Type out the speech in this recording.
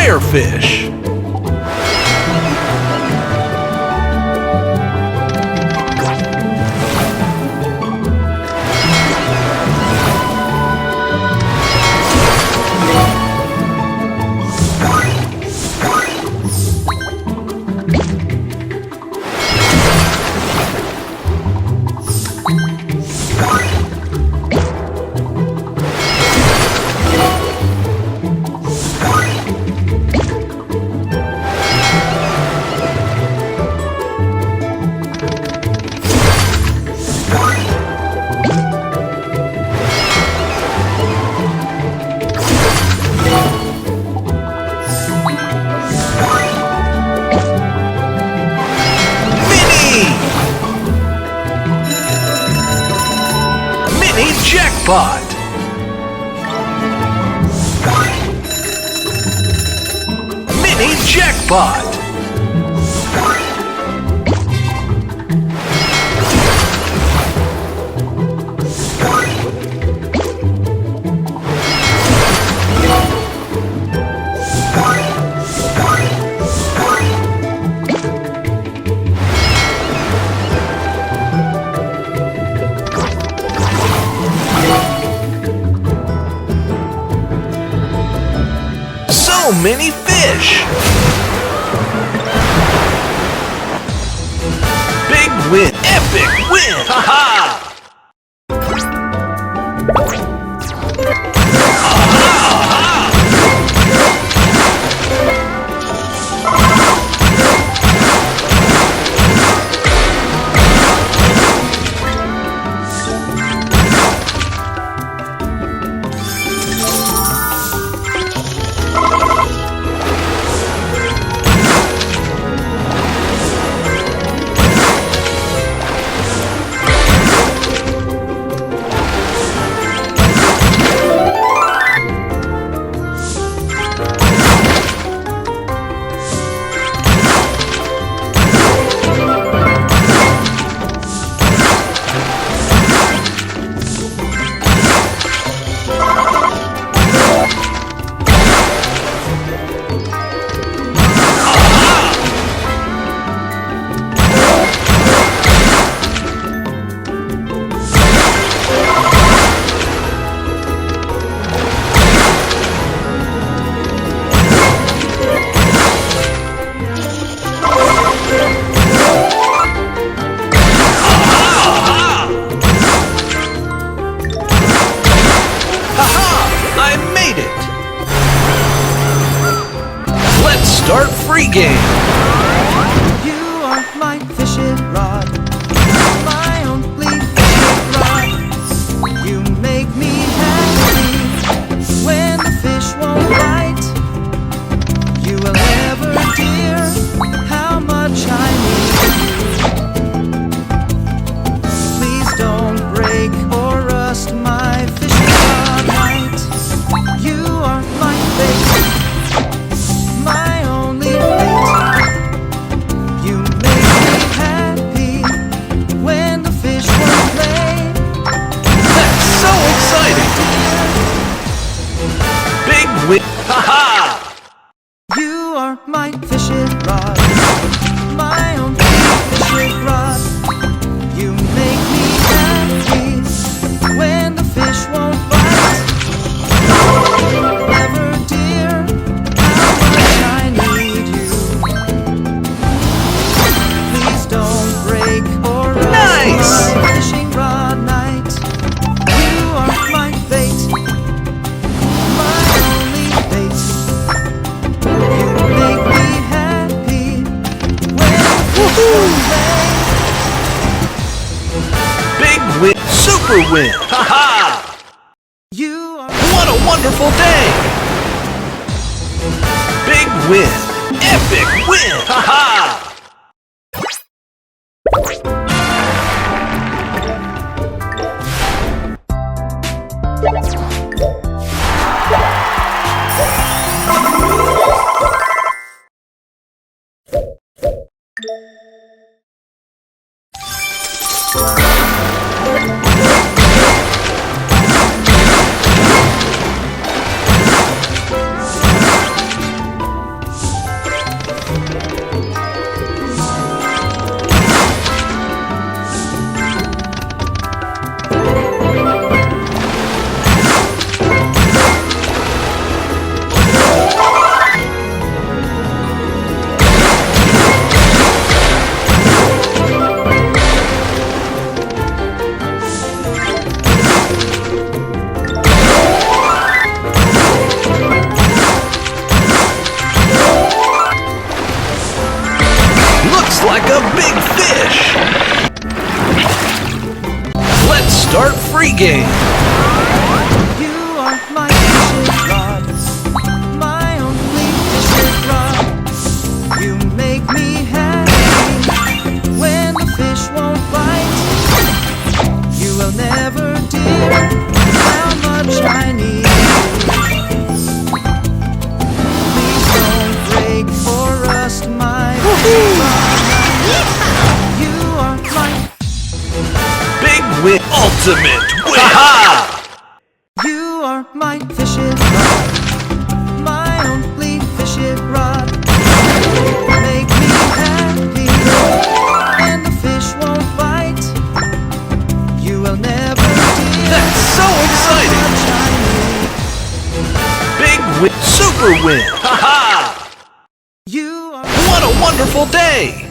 rare fish. Jackpot! Mini jackpot! So many fish! Big win! Epic win! Ha-ha! Start free game. You are my fishing rod, my only fishing rod. You make me happy when the fish won't bite. You will never dear how much I need you. Please don't break or rust my fishing rod light. You are my bait. Ha-ha! You are my fishing rod, my only fishing rod. You make me happy when the fish won't bite. Never dear how much I need you. Please don't break or rust my fishing rod night. You are my bait. Big win! Super win! Ha-ha! You are... What a wonderful day! Big win! Epic win! Ha-ha! Start free game. You are my fishing rod, my only fishing rod. You make me happy when the fish won't bite. You will never, dear, how much I need you. Please don't break or rust my fishing rod. You are my Big win. Ultimate win. Ha You are my fishing rod, my only fishing rod. Make me happy when the fish won't bite. You will never, dear, That's so exciting. how much I need. Big win. Super win. Ha You are What a wonderful day.